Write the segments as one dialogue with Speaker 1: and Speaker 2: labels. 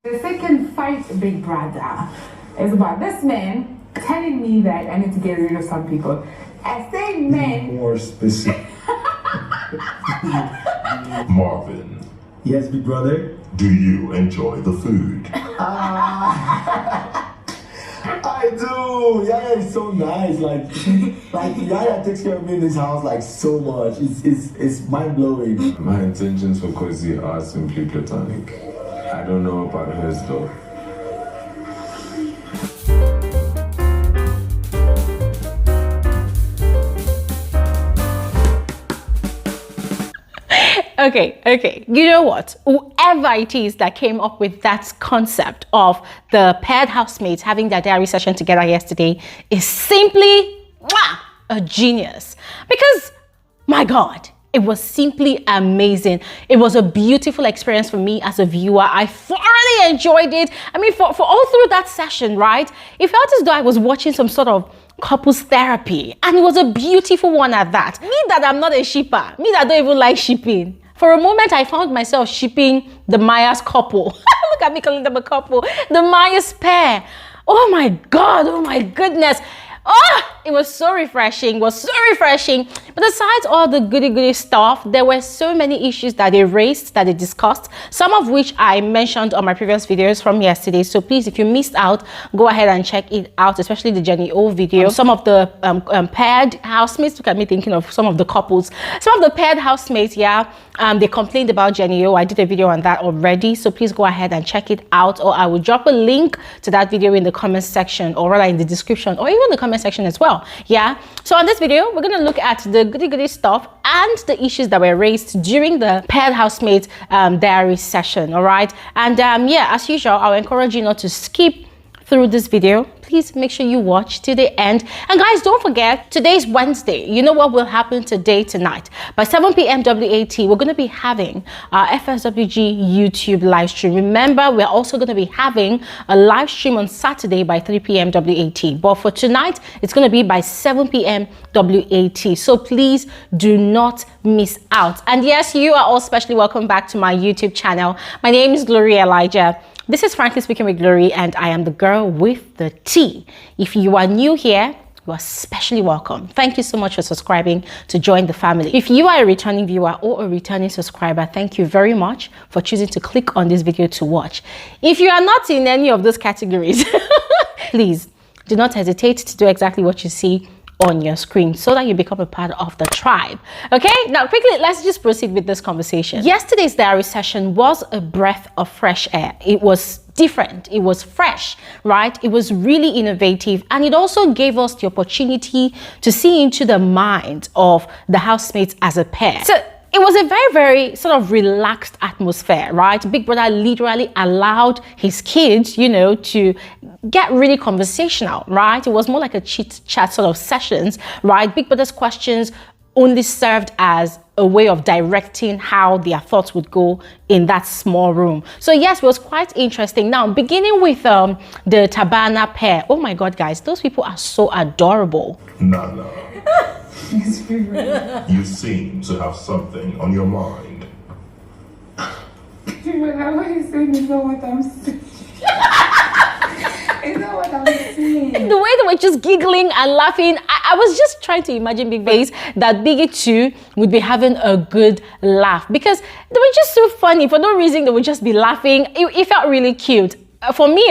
Speaker 1: The second fight, Big Brother, is about this man telling me that I need to get rid of some people. I say men.
Speaker 2: More specific.
Speaker 3: Marvin.
Speaker 2: Yes, Big Brother.
Speaker 3: Do you enjoy the food?
Speaker 2: I do. Yaya is so nice. Like Yaya takes care of me in this house like so much. It's mind blowing.
Speaker 4: My intentions for Khosi are simply platonic. I don't know about her stuff.
Speaker 5: Okay. You know what? Whoever it is that came up with that concept of the paired housemates having their diary session together yesterday is simply a genius. Because, my God, it was simply amazing. It was a beautiful experience for me as a viewer. I thoroughly enjoyed it. I mean, for all through that session, right? It felt as though I was watching some sort of couples therapy, and it was a beautiful one at that. Me that I'm not a shipper, me that don't even like shipping. For a moment, I found myself shipping the Myers couple. Look at me calling them a couple. The Myers pair. Oh my God, oh my goodness. Oh, it was so refreshing, But besides all the goody stuff, there were so many issues that they raised, that they discussed, some of which I mentioned on my previous videos from yesterday. So please, if you missed out, go ahead and check it out, especially the Jenny O video. Some of the paired housemates, look at me thinking of some of the couples. Some of the paired housemates, they complained about Jenny O. I did a video on that already. So please go ahead and check it out, or I will drop a link to that video in the comment section, or rather in the description, or even the comment section as well. So on this video, we're going to look at the goody stuff and the issues that were raised during the paired housemate diary session. All right, and as usual, I'll encourage you not to skip through this video. Please make sure you watch to the end. And guys, don't forget, today's Wednesday. You know what will happen tonight? By 7 p.m. WAT, we're going to be having our FSWG YouTube live stream. Remember, we're also going to be having a live stream on Saturday by 3 p.m. WAT. But for tonight, it's going to be by 7 p.m. WAT. So please do not miss out. And yes, you are all specially welcome back to my YouTube channel. My name is Glory Elijah. This is Frankly Speaking with Glory, and I am the girl with the T. If you are new here, you are especially welcome. Thank you so much for subscribing to join the family. If you are a returning viewer or a returning subscriber, thank you very much for choosing to click on this video to watch. If you are not in any of those categories, please do not hesitate to do exactly what you see on your screen so that you become a part of the tribe. Okay, now quickly, let's just proceed with this conversation. Yesterday's diary session was a breath of fresh air. It was different, it was fresh, right? It was really innovative, and it also gave us the opportunity to see into the mind of the housemates as a pair. So it was a very sort of relaxed atmosphere, right? Big Brother literally allowed his kids, to get really conversational, right? It was more like a chit chat sort of sessions, right? Big Brother's questions only served as a way of directing how their thoughts would go in that small room. So yes, it was quite interesting. Now, beginning with the Tabana pair. Oh my God, guys, those people are so adorable.
Speaker 3: Nana. You seem to have something on your mind.
Speaker 1: What he's saying is not what I'm saying. It's not what I'm saying.
Speaker 5: The way they were just giggling and laughing, I was just trying to imagine Big Face that Biggie too would be having a good laugh, because they were just so funny. For no reason, they would just be laughing. It felt really cute. For me,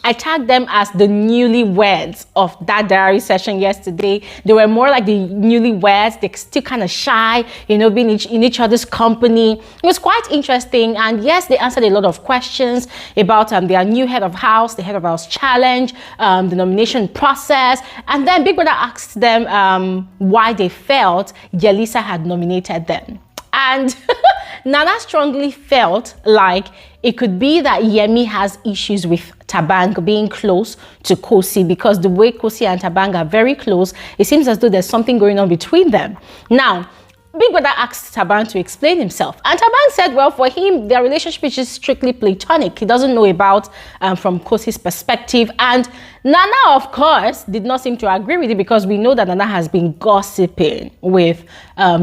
Speaker 5: I tagged them as the newlyweds of that diary session yesterday. They were more like the newlyweds. They're still kind of shy, being in each other's company. It was quite interesting. And yes, they answered a lot of questions about their new head of house, the head of house challenge, the nomination process. And then Big Brother asked them why they felt Yelisa had nominated them. And Nana strongly felt like it could be that Yemi has issues with Tabang being close to Khosi, because the way Khosi and Tabang are very close, it seems as though there's something going on between them. Now, Big Brother asked Tabang to explain himself, and Tabang said, well, for him, their relationship is just strictly platonic. He doesn't know about from Khosi's perspective. And Nana, of course, did not seem to agree with it, because we know that Nana has been gossiping with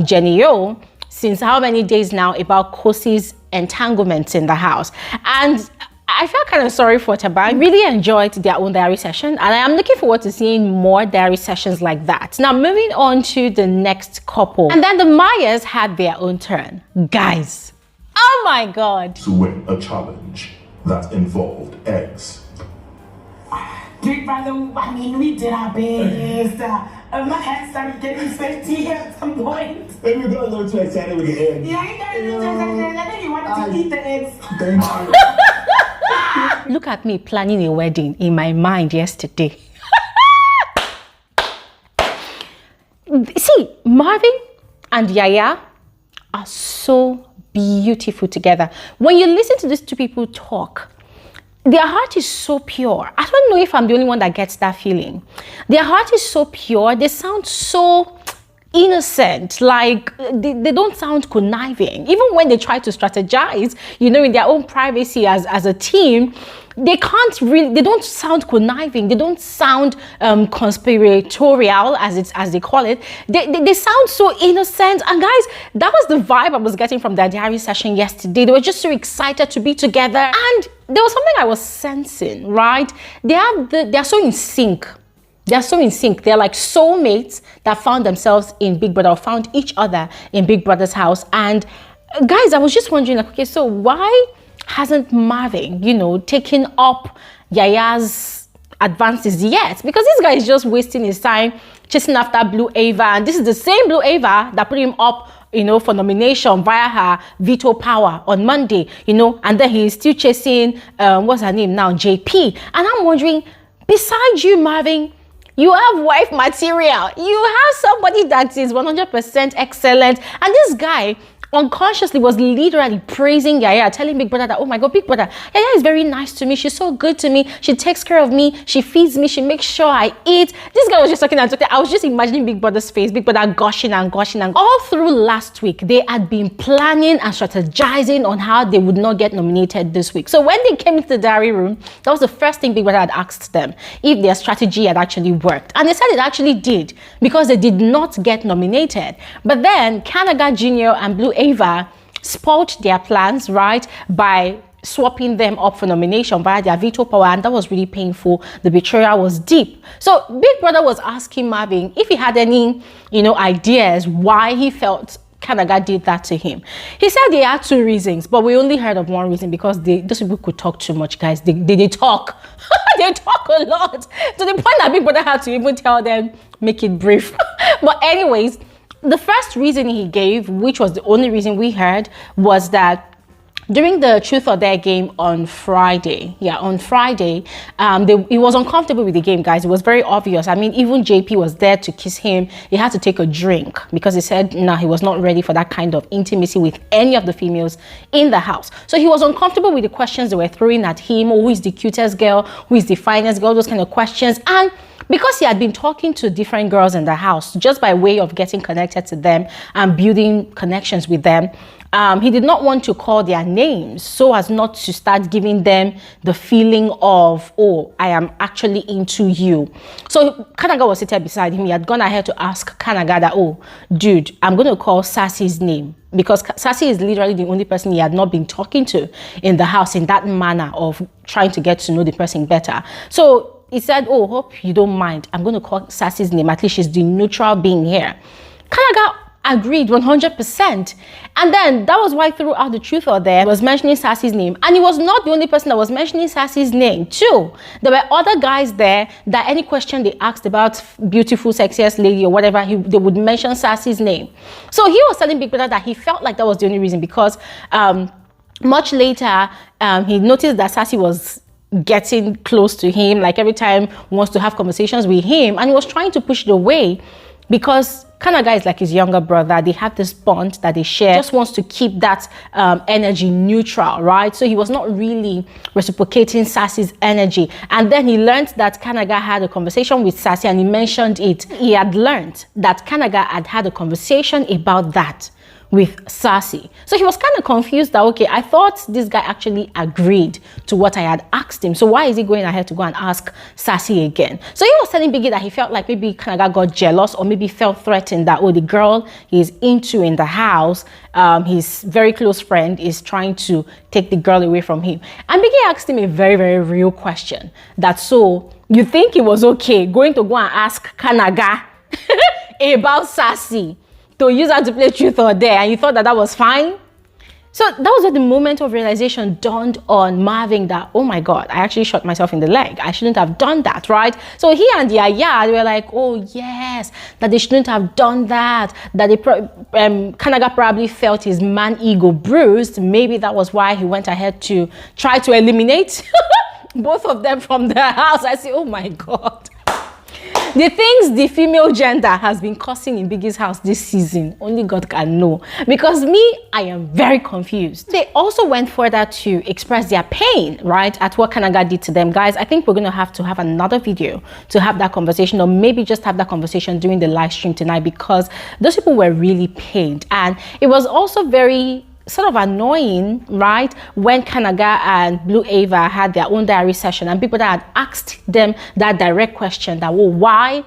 Speaker 5: Jenny O since how many days now about Khosi's entanglements in the house. And I felt kind of sorry for Taba. I really enjoyed their own diary session, and I am looking forward to seeing more diary sessions like that. Now, moving on to the next couple. And then the Mayas had their own turn. Guys, oh my God.
Speaker 3: To win a challenge that involved eggs.
Speaker 1: Big brother, I mean, we did our best. My hands started getting sweaty at some point.
Speaker 2: Maybe we got a little too excited with the eggs.
Speaker 1: Yeah, I got a little too excited. I think you wanted to eat the eggs.
Speaker 2: Thank you.
Speaker 5: Look at me planning a wedding in my mind yesterday. See, Marvin and Yaya are so beautiful together. When you listen to these two people talk, their heart is so pure. I don't know if I'm the only one that gets that feeling. Their heart is so pure. They sound so innocent, like they don't sound conniving. Even when they try to strategize, you know, in their own privacy as a team, they don't sound conniving. They don't sound conspiratorial, as they call it. They sound so innocent. And guys, that was the vibe I was getting from their diary session yesterday. They were just so excited to be together. And there was something I was sensing, right? They are so in sync. They're so in sync. They're like soulmates that found themselves in Big Brother, or found each other in Big Brother's house. And guys, I was just wondering, like, okay, so why hasn't Marvin, you know, taken up Yaya's advances yet? Because this guy is just wasting his time chasing after Blue Aiva. And this is the same Blue Aiva that put him up, you know, for nomination via her veto power on Monday, you know, and then he's still chasing, what's her name now, JP. And I'm wondering, besides you, Marvin, you have wife material. You have somebody that is 100% excellent. And this guy unconsciously was literally praising Yaya, telling Big Brother that, oh my God, Big Brother, Yaya is very nice to me. She's so good to me. She takes care of me. She feeds me. She makes sure I eat. This guy was just talking and talking. I was just imagining Big Brother's face, Big Brother gushing and gushing. And all through last week, they had been planning and strategizing on how they would not get nominated this week. So when they came into the diary room, that was the first thing Big Brother had asked them, if their strategy had actually worked. And they said it actually did, because they did not get nominated. But then Kanaga Jr. and Blue Aiva spoiled their plans, right, by swapping them up for nomination via their veto power, and that was really painful. The betrayal was deep. So Big Brother was asking Marvin if he had any, you know, ideas why he felt Kanaga did that to him. He said they had two reasons, but we only heard of one reason, because those people could talk too much, guys. They talk. They talk a lot, to the point that Big Brother had to even tell them, make it brief. But anyways, the first reason he gave, which was the only reason we heard, was that during the Truth or Dare game on Friday, he was uncomfortable with the game, guys. It was very obvious. I mean, even JP was there to kiss him. He had to take a drink because he said, no, he was not ready for that kind of intimacy with any of the females in the house. So he was uncomfortable with the questions they were throwing at him. Who is the cutest girl? Who is the finest girl? Those kind of questions. And because he had been talking to different girls in the house, just by way of getting connected to them and building connections with them, he did not want to call their names so as not to start giving them the feeling of, oh, I am actually into you. So Kanaga was seated beside him. He had gone ahead to ask Kanaga that, oh, dude, I'm going to call Sassy's name, because Sassy is literally the only person he had not been talking to in the house in that manner of trying to get to know the person better. So he said, oh, hope you don't mind. I'm going to call Sassy's name. At least she's the neutral being here. Kanaga agreed 100%. And then that was why throughout the Truth or Dare, he was mentioning Sassy's name. And he was not the only person that was mentioning Sassy's name too. There were other guys there that any question they asked about beautiful, sexiest lady or whatever, they would mention Sassy's name. So he was telling Big Brother that he felt like that was the only reason, because much later, he noticed that Sassy was getting close to him, like every time he wants to have conversations with him, and he was trying to push it away, because Kanaga is like his younger brother. They have this bond that they share. Just wants to keep that energy neutral, right? So he was not really reciprocating Sassy's energy. And then he learned that Kanaga had a conversation with Sassy, and he mentioned it. He had learned that Kanaga had a conversation about that with Sassy. So he was kind of confused that, okay, I thought this guy actually agreed to what I had asked him. So why is he going ahead to go and ask Sassy again? So he was telling Biggie that he felt like maybe Kanaga got jealous or maybe felt threatened that, oh, the girl he's into in the house, his very close friend is trying to take the girl away from him. And Biggie asked him a very, very real question. That, so you think it was okay going to go and ask Kanaga about Sassy to use her to play truth or dare, and you thought that was fine? So that was where the moment of realization dawned on Marvin that, oh my God, I actually shot myself in the leg. I shouldn't have done that, right? So he and Yaya, they were like, oh yes, that they shouldn't have done that. That they Kanaga probably felt his man ego bruised. Maybe that was why he went ahead to try to eliminate both of them from the house. I say, oh my God. The things the female gender has been causing in Biggie's house this season, only God can know. Because me, I am very confused. They also went further to express their pain, right, at what Kanaga did to them. Guys, I think we're going to have another video to have that conversation, or maybe just have that conversation during the live stream tonight, because those people were really pained. And it was also very sort of annoying, right, when Kanaga and Blue Aiva had their own diary session and people that had asked them that direct question that, well, why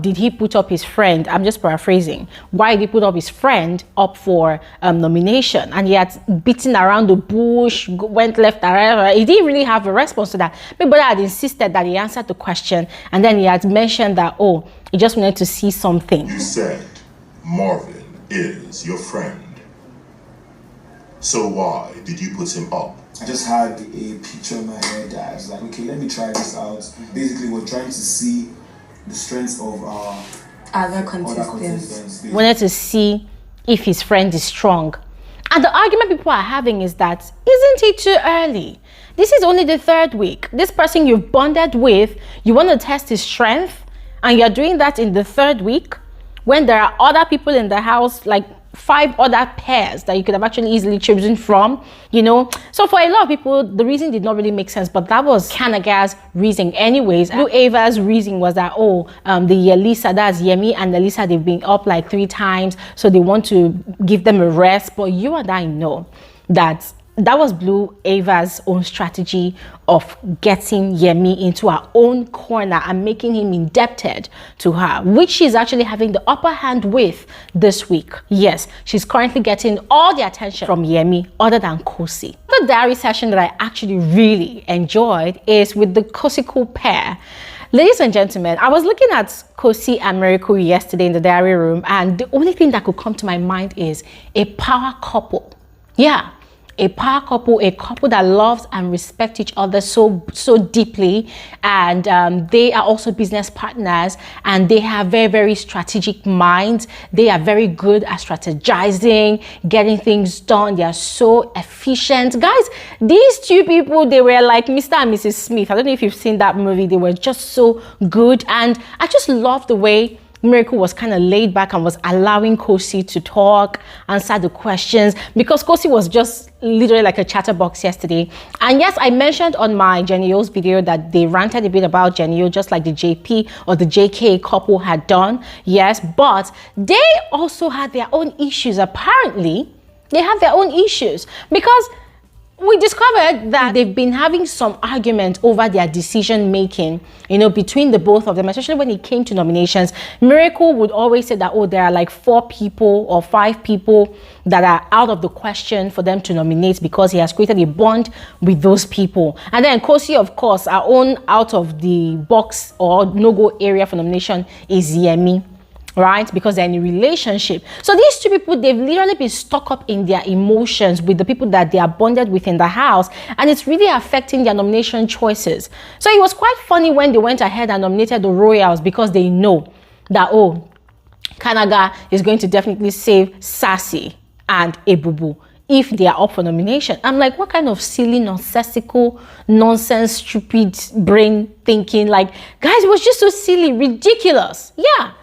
Speaker 5: did he put up his friend, I'm just paraphrasing, why did he put up his friend up for nomination? And he had beaten around the bush, went left and right. He didn't really have a response to that. People had insisted that he answered the question, and then he had mentioned that, oh, he just wanted to see something.
Speaker 3: You said Marvin is your friend. So why did you put him up?
Speaker 2: I just had a picture in my head that I was like, okay, let me try this out. Basically, we're trying to see the strengths of our
Speaker 6: other contestants.
Speaker 5: Wanted to see if his friend is strong. And the argument people are having is that, isn't it too early? This is only the 3rd week. This person you've bonded with, you want to test his strength, and you're doing that in the 3rd week when there are other people in the house, like 5 other pairs that you could have actually easily chosen from, you know. So for a lot of people, the reason did not really make sense, but that was Kanaga's reason anyways. Blue Aiva's reason was that, oh, the Yelisa, that's Yemi and Elisa, they've been up like 3 times, so they want to give them a rest. But you and I know that that was Blue Aiva's own strategy of getting Yemi into her own corner and making him indebted to her, which she's actually having the upper hand with this week. Yes, she's currently getting all the attention from Yemi other than Khosi. The diary session that I actually really enjoyed is with the Khosi pair. Ladies and gentlemen, I was looking at Khosi and Miracle yesterday in the diary room, and the only thing that could come to my mind is a power couple. Yeah. A power couple, a couple that loves and respects each other so deeply, and they are also business partners, and they have very, very strategic minds. They are very good at strategizing, getting things done. They are so efficient. Guys, these 2 people, they were like Mr. and Mrs. Smith. I don't know if you've seen that movie. They were just so good, and I just love the way Miracle was kind of laid back and was allowing Khosi to talk, answer the questions, because Khosi was just literally like a chatterbox yesterday. And yes, I mentioned on my Jenny O's video that they ranted a bit about Jenny O, just like the JP or the JK couple had done. Yes, but they also had their own issues. Apparently, they have their own issues, because we discovered that they've been having some argument over their decision making, you know, between the both of them, especially when it came to nominations. Miracle would always say that, oh, there are like 4 people or 5 people that are out of the question for them to nominate, because he has created a bond with those people. And then Khosi, of course, our own out of the box or no-go area for nomination is Yemi, right? Because they're in a relationship. So these 2 people, they've literally been stuck up in their emotions with the people that they are bonded with in the house, and it's really affecting their nomination choices. So it was quite funny when they went ahead and nominated the Royals, because they know that, oh, Kanaga is going to definitely save Sassy and Ebubu if they are up for nomination. I'm like, what kind of silly, nonsensical, nonsense, stupid brain thinking? Like, guys, it was just so silly, ridiculous. Yeah.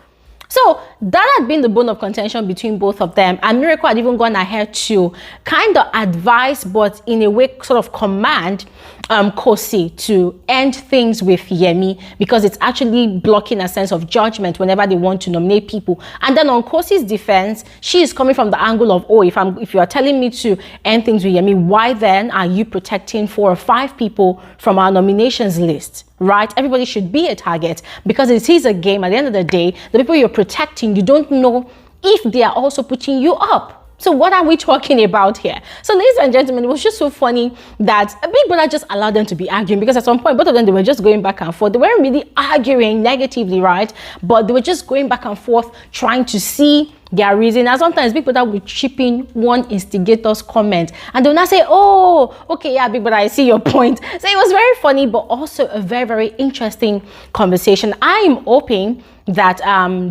Speaker 5: So that had been the bone of contention between both of them, and Miracle had even gone ahead to kind of advise, but in a way sort of command Khosi to end things with Yemi because it's actually blocking a sense of judgment whenever they want to nominate people. And then on Khosi's defense, she is coming from the angle of, oh, if you are telling me to end things with Yemi, why then are you protecting 4 or 5 people from our nominations list? Right? Everybody should be a target because it is a game. At the end of the day, the people you're protecting, you don't know if they are also putting you up. So what are we talking about here? So ladies and gentlemen, it was just so funny that Big Brother just allowed them to be arguing, because at some point both of them, they were just going back and forth. They weren't really arguing negatively, right? But they were just going back and forth trying to see their reason. And sometimes Big Brother will chip in one instigator's comment and they'll not say, oh, okay, yeah, Big Brother, I see your point. So it was very funny, but also a very, very interesting conversation. I'm hoping that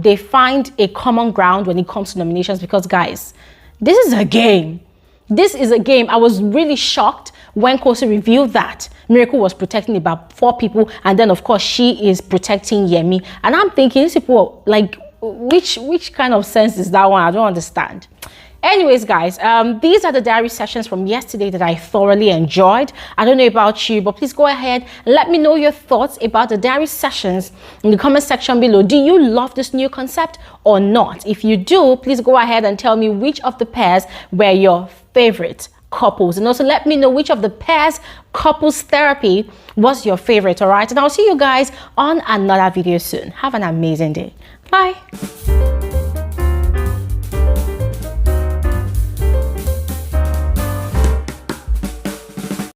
Speaker 5: they find a common ground when it comes to nominations, because guys, this is a game. This is a game. I was really shocked when Khosi revealed that Miracle was protecting about 4 people, and then of course she is protecting Yemi. And I'm thinking, these people, like, which kind of sense is that one? I don't understand. Anyways, guys, these are the diary sessions from yesterday that I thoroughly enjoyed. I don't know about you, but please go ahead and let me know your thoughts about the diary sessions in the comment section below. Do you love this new concept or not? If you do, please go ahead and tell me which of the pairs were your favorite couples, and also let me know which of the pairs couples therapy was your favorite. All right, and I'll see you guys on another video soon. Have an amazing day. Bye.